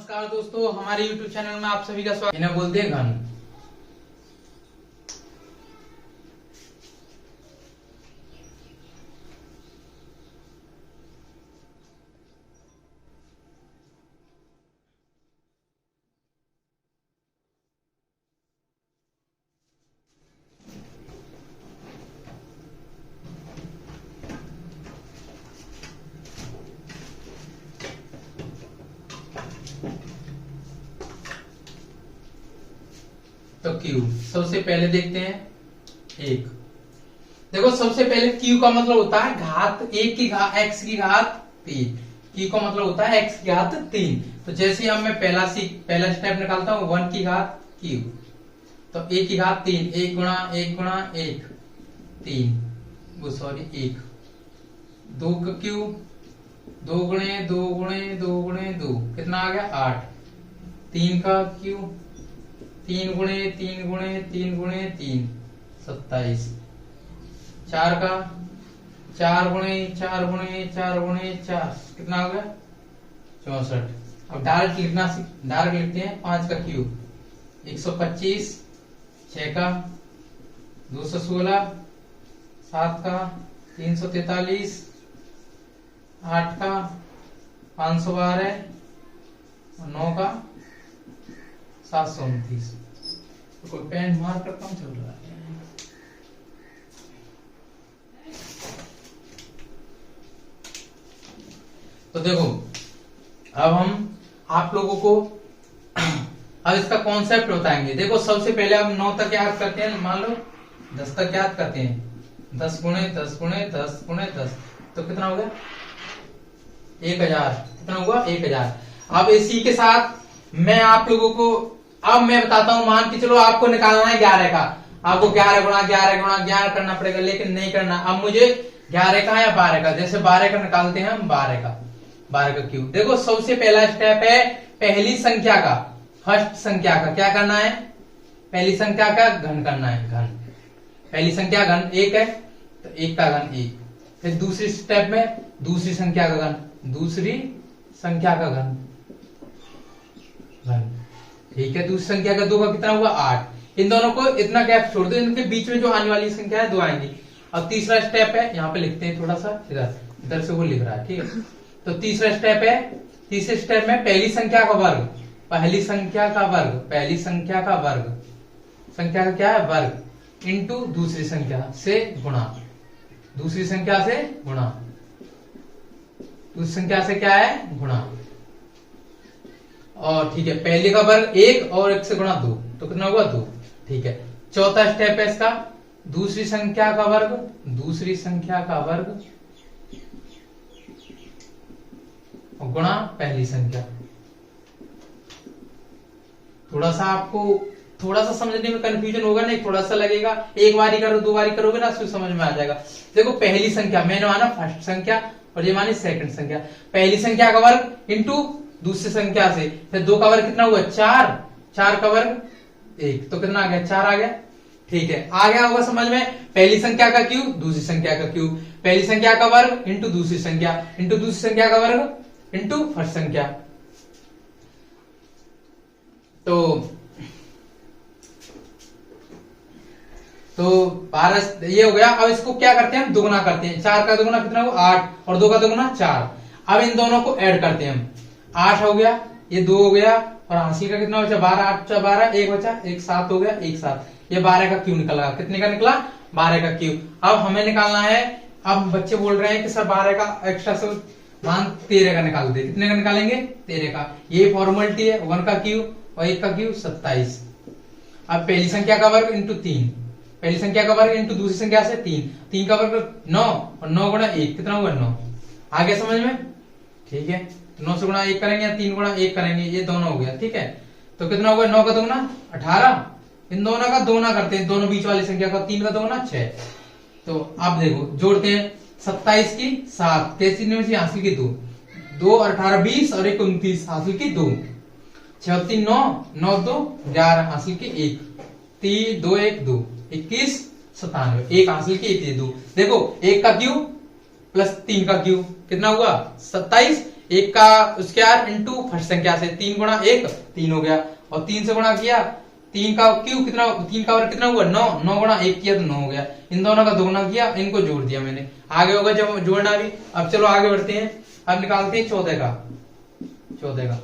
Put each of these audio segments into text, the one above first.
नमस्कार दोस्तों, हमारे YouTube चैनल में आप सभी का स्वागत। इन्हें बोलते हैं घन। तो क्यू सबसे पहले देखते हैं एक। देखो सबसे पहले क्यू का मतलब होता है घात एक की घात एक्स की घात 3। क्यू का मतलब होता है एक्स की घात 3। तो जैसे अब मैं पहला स्टेप निकालता हूं 1 की घात क्यू, तो एक की घात 3, 1 गुणा 1 गुणा 1 3, वो सॉरी 1, 2 का क्यू 2 गुणे 2 गुणे 2 गुणे 2 कितना आ गया 8, 3 का क्यू 3 गुणे 3 गुणे 3 गुणे 3 27, 4 का 4 गुणे 4 गुणे 4 गुणे 4 कितना हो गया 64। अब डायरेक्ट लिखते हैं 5 का क्यूब 125, 6 का 216, 7 का 343, 8 का 512 और 9 का 729। तो कोई पेन मार्कर कम चल रहा है। तो देखो अब हम आप लोगों को अब इसका कॉन्सेप्ट बताएंगे। देखो सबसे पहले हम 9 तक याद करते हैं, मान लो 10 तक याद करते हैं। 10 गुणे 10 गुणे 10 गुणे 10 तो कितना हो गया 1000। कितना हुआ 1000। अब इसी के साथ मैं आप लोगों को अब मैं बताता हूं, मान के चलो आपको निकालना है 11 का, आपको 11 गुणा 11 गुणा 11 करना पड़ेगा, लेकिन नहीं करना। अब मुझे 11 का या 12 का, जैसे 12 का निकालते हैं हम 12 का क्यूब। देखो सबसे पहला स्टेप है पहली संख्या का, फर्स्ट संख्या का क्या करना है, पहली संख्या का घन करना है। घन पहली संख्या घन 1 है तो 1 का घन 1। फिर दूसरी स्टेप में दूसरी संख्या का घन, दूसरी संख्या का घन घन, ठीक है। दूसरी संख्या का 2 का कितना हुआ 8। इन दोनों को इतना गैप छोड़ दो, इनके बीच में जो आने वाली संख्या है 2 आएंगी। अब तीसरा स्टेप है, यहाँ पे लिखते हैं थोड़ा सा, इधर से वो लिख रहा है, ठीक है। तो तीसरा स्टेप है, तीसरे स्टेप में पहली संख्या का वर्ग, पहली संख्या का वर्ग, पहली संख्या का वर्ग, संख्या का क्या है वर्ग, इंटू दूसरी संख्या से गुणा, दूसरी संख्या से गुणा, दूसरी संख्या से क्या है गुणा। और ठीक है, पहले का वर्ग 1 और 1 से गुणा 2 तो कितना हुआ 2, ठीक है। चौथा स्टेप है इसका, दूसरी संख्या का वर्ग, दूसरी संख्या का वर्ग और गुणा पहली संख्या। थोड़ा सा आपको थोड़ा सा समझने में कंफ्यूजन होगा, नहीं थोड़ा सा लगेगा, एक बारी करो 2 बारी करोगे ना तो समझ में आ जाएगा। देखो पहली संख्या मैंने माना फर्स्ट संख्या और ये मानी सेकंड संख्या, पहली संख्या का वर्ग इंटू दूसरी संख्या से, फिर 2 का वर्ग कितना हुआ 4, 4 का वर्ग 1 तो कितना आ गया 4 आ गया, ठीक है। आ गया होगा समझ में, पहली संख्या का क्यूब दूसरी संख्या का क्यूब, पहली संख्या का वर्ग इंटू दूसरी संख्या इंटू दूसरी संख्या का वर्ग इंटू फर्स्ट संख्या। तो 12 ये हो गया। अब इसको क्या करते हैं हम दुगुना करते हैं, 4 का दुगुना कितना हुआ 8 और 2 का दुगुना 4। अब इन दोनों को ऐड करते हैं हम, 8 हो गया, ये 2 हो गया और हासिल का कितना बचा 12, 8 12, 1 बचा 1, 7 हो गया 1 7। ये 12 का क्यूब निकला, कितने का निकला 12 का क्यूब। अब हमें निकालना है, अब बच्चे बोल रहे हैं कि सर 12 का एक्स्ट्रा से मान 13 का निकाल दे, कितने का निकालेंगे 13 का। ये फॉर्मेलिटी है, 1 का क्यूब और 1 का क्यूब 27। अब पहली संख्या का वर्ग इंटू 3, पहली संख्या का वर्ग इंटू दूसरी संख्या से 3, 3 का वर्ग 9 और 9 गुणा 1 कितना हुआ 9। आ गया समझ में, ठीक है। 9 से गुणा 1 करेंगे या 3 गुणा 1 करेंगे, ये दोनों हो गया, ठीक है। तो कितना होगा 9 का दोगुना 18, इन दोनों का दोगुना करते हैं, दोनों बीच वाली संख्या का, 3 का दोगुना 6। तो आप देखो जोड़ते हैं, 27 की 7, 33 में से हासिल की 2, 2 और 18 20 और 1 29 हासिल की 2, 6 और 3 9, 9 2 11 हासिल की 1, 3 2 1 2 21 97, 1 हासिल की 1 2। देखो 1 का क्यूब प्लस 3 का क्यूब कितना हुआ 27, एक का स्क्वायर इंटू फर्स्ट संख्या से 3 गुणा 1 3 हो गया, और 3 से गुणा किया, 3 का क्यूब कितना, 3 का वर्ग कितना हुआ 9, 9 गुणा 1 किया तो 9 हो गया। इन दोनों का दोगुना किया, इनको जोड़ दिया मैंने, आगे होगा जब जोड़ना भी। अब चलो आगे बढ़ते हैं, अब निकालते हैं 14 का। 14 का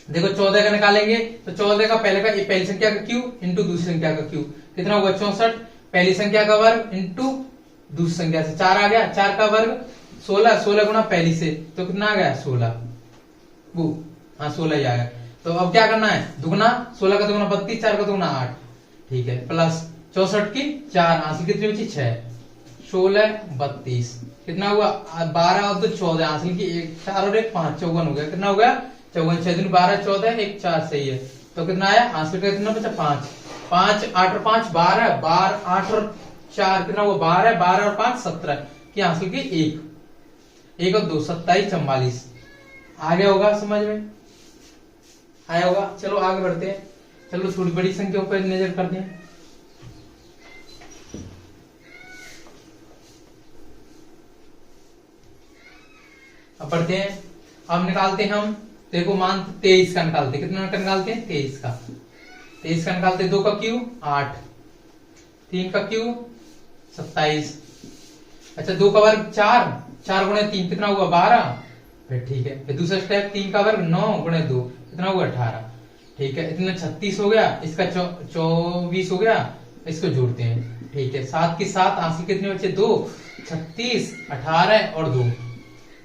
देखो, 14 का निकालेंगे तो 14 का पहली संख्या का क्यूब इंटू दूसरी संख्या का क्यूब कितना हुआ 64, पहली संख्या का वर्ग इंटू दूसरी संख्या से 4 आ गया, 4 का वर्ग 16, 16 गुणा पहली से तो कितना आ गया 16, वो हाँ 16 ही आ गया। तो अब क्या करना है, दुगना, 16 का दुगना 32, 4 का दुगना 8, ठीक है, प्लस 64 की 4, हासिल कितनी बची 6, 16 32 कितना हुआ 12 और 2 14, हासिल की 1 4 और 1 5 54 हो गया, कितना हो गया 54, 6 दिन 12 14 1 4 सही है। तो कितना आया हासिल का कितना बचा 5, 5 8 और 5 12, 12 8 और 4 कितना हुआ 12, 12 और 5 17 की हासिल की 1 और 2 27 44। आगे होगा समझ में आया होगा। चलो आगे बढ़ते हैं, चलो थोड़ी बड़ी संख्याओं पर नजर करते हैं। अब पढ़ते हैं, अब निकालते हैं हम, देखो मान 23 का निकालते हैं, कितना का निकालते हैं 23 का, 23 का निकालते हैं, 2 का क्यूब 8, 3 का क्यूब 27, अच्छा 2 का वर्ग 4, 4 गुणे 3 कितना हुआ 12, फिर ठीक है, फिर दूसरा स्टेप 3 का वर्ग 9 गुणे 2 कितना हुआ 18, ठीक है, इतना 36 हो गया, इसका 24 हो गया, इसको जोड़ते हैं, ठीक है, 7 की 7 हासिल कितने बचे 2, 36 18 और 2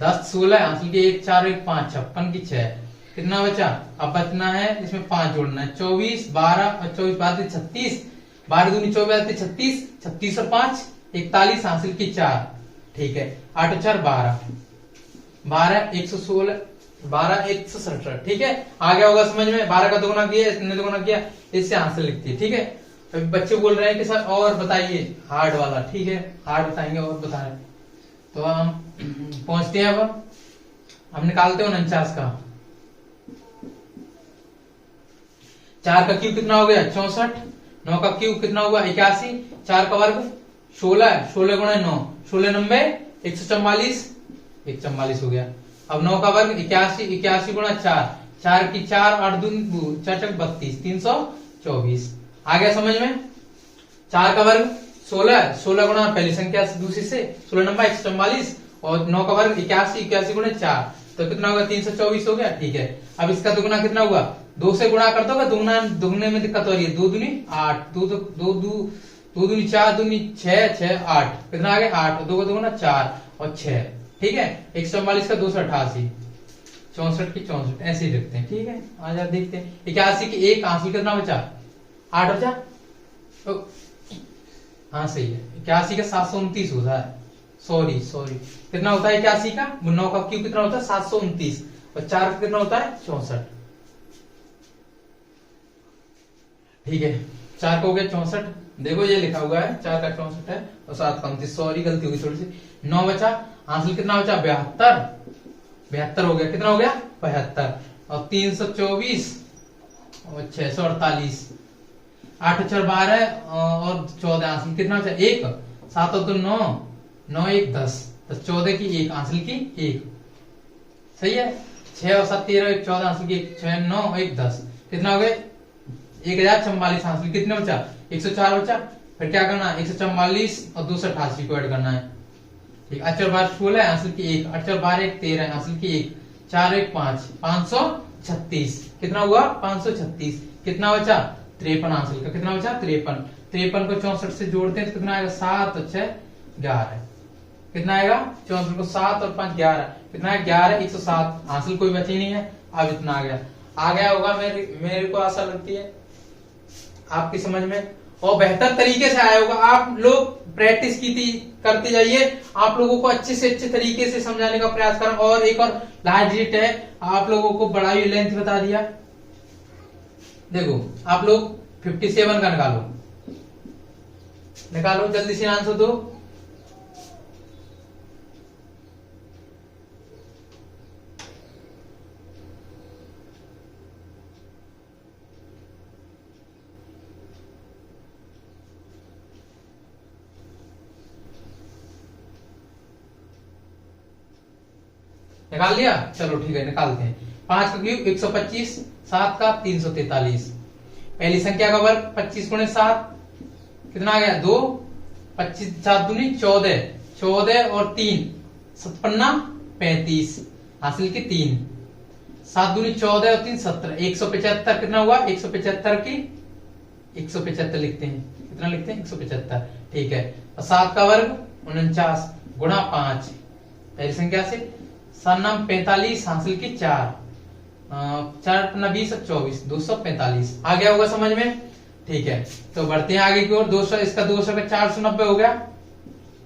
10 16 हासिल के 1 4 1 5 56 की 6 कितना बचा, अब बचना है इसमें 5 जोड़ना है, 24 12 और 24 12 36, 12 दूनी 24 36, 36 और 5 41 हासिल की 4, ठीक है, 8 4 12 12 116 12 167, ठीक है, आ गया होगा समझ में। 12 का दोगुना किया, इसने दोगुना किया, इससे आंसर लिखती है, ठीक है। अभी बच्चे बोल रहे हैं कि सर और बताइए हार्ड वाला, ठीक है, हार्ड बताएंगे और बता रहे, तो हम पहुंचते हैं, अब हम निकालते हैं 49 का, 4 का क्यूब कितना हो गया 64, 9 का क्यूब कितना हुआ 81, 4 का वर्ग 16, 16 गुणा 9 16 90 144, 144 हो गया। अब 9 का वर्ग 81, 81 गुणा 4, 4 की 4 8 दूनी 4 32 324, आ गया समझ में। 4 का वर्ग 16, 16 गुणा पहली संख्या से दूसरी से 16 नंबर 144, और 9 का वर्ग 81, 81 गुणा 4 तो कितना होगा 324 हो गया, ठीक है। अब इसका दुगुना कितना हुआ, 2 से गुणा कर दोगे, दुगुना दुगने में दिक्कत हो रही है, 2 दूनी 8, 2 2 दूनी 4 दूनी 6 6 8 कितना आ गया 8, 2 का दुगुना 4 और 6, ठीक है, 144 का 288, 64 की 64 ऐसे ही लिखते हैं, ठीक है। आज आप देखते हैं 81 की 1 हासिल कितना बचा 8 बचा, तो हाँ सही है, 81 का 729 होता है, सॉरी कितना होता है 81 का, 9 का क्यूब कितना होता है 729, और 4 का कितना होता है 64, ठीक है, 4 का हो गया 64, देखो ये लिखा हुआ है 4 का 64 है और 7 का 29, सॉरी गलती होगी थोड़ी सी, 9 बचा, हासिल कितना बचा 72, 72 हो गया, कितना हो गया 72, और 324 और 648, 8 4 12 और 14 हासिल कितना बचा 1, 7 और 2 9 9 1 10, तो 14 की 1 हासिल की 1, सही है, 6 और 7 13 1 14 हासिल की 6 9 1 10 कितना हो गया 1044 हासिल, कितने बचा 104 बचा, फिर क्या करना 144 और 288 को ऐड करना है, ठीक, 8 4 12 16 हासिल की 1, 8 4 12 1 13 हासिल की 1, 4 1 5 536 कितना हुआ 536, कितना बचा 53 हासिल का, कितना बचा 53, 53 को 64 से जोड़ते हैं तो कितना आएगा 7 और 6 11, कितना आएगा 64 को 7 और 5 11, कितना है 11 107, हासिल कोई बची नहीं है, अब इतना आ गया होगा, मेरे को आशा लगती है आपकी समझ में, और बेहतर तरीके से आया होगा। आप लोग प्रैक्टिस की थी करते जाइए, आप लोगों को अच्छे से अच्छे तरीके से समझाने का प्रयास करें। और एक और लास्ट डिजिट है, आप लोगों को बड़ा ही लेंथ बता दिया, देखो आप लोग 57 का निकालो जल्दी से आंसर दो, निकाल लिया, चलो ठीक है निकालते हैं। 5 का क्यूब 125, 7 का 343। पहली संख्या का वर्ग 25 गुणे 7 कितना आ गया 2, 25 7 दूनी 14, 14 और 3 57 35 हासिल की 3, 7 दूनी 14 और 3 17, 175 कितना हुआ 175 की 175 लिखते हैं, कितना लिखते हैं 175, ठीक है। और 7 का वर्ग 49 गुणा 5 पहली संख्या से 7 नाम 45 हासिल की 4, 4 20 24 245 आ गया होगा समझ में, ठीक है। तो बढ़ते हैं आगे की ओर। 200 इसका 200 का 490 हो गया,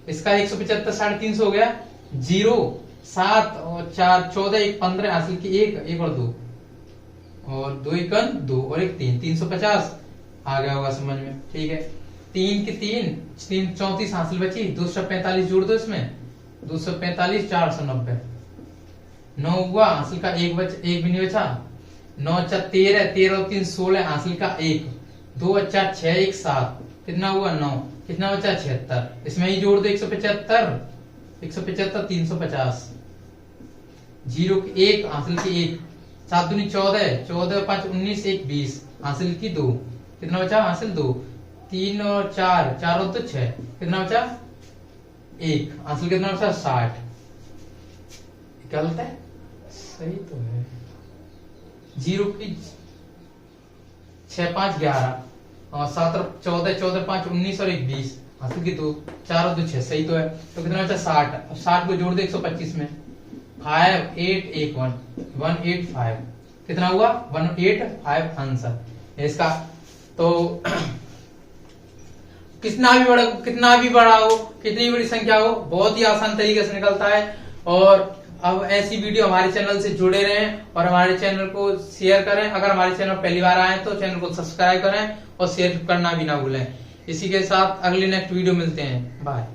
इसका 175 350 हो गया, 0 7 और 4 14 1 15 हासिल की 1 और 2 और 2 1 2 और 1 3 350 आ गया होगा समझ में, ठीक है। 3 की 3 34 हासिल बची, 245 जोड़ दो इसमें, 245 490 9 हुआ हासिल का 1 भी नहीं बचा, 9 4 13 13 और 3 16 हासिल का 1 2 4 6 1 7 कितना हुआ 9, कितना बचा 76, इसमें ही जोड़ दो 175 350, 0 की 1 हासिल की 1, 7 दूनी 14 14 5 19 1 20 हासिल की 2, कितना बचा हासिल 2, 3 और 4 4 और 2 6 कितना बचा 1 हासिल कितना बचा 60, क्या बोलता है सही तो है। 0 की 6 5 11 और 7 और 14 14 5 19 और 1 20 हासिल की 2, 4 और 2 6 सही तो है। तो कितना बचा 60, 60 को जोड़ दे 125 में, 5 8 1 1 185 कितना हुआ 185 आंसर इसका। तो कितना भी बड़ा हो, कितनी बड़ी संख्या हो, बहुत ही आसान तरीके से निकलता है। और अब ऐसी वीडियो हमारे चैनल से जुड़े रहें और हमारे चैनल को शेयर करें। अगर हमारे चैनल पहली बार आए तो चैनल को सब्सक्राइब करें और शेयर करना भी ना भूलें। इसी के साथ अगली नेक्स्ट वीडियो मिलते हैं, बाय।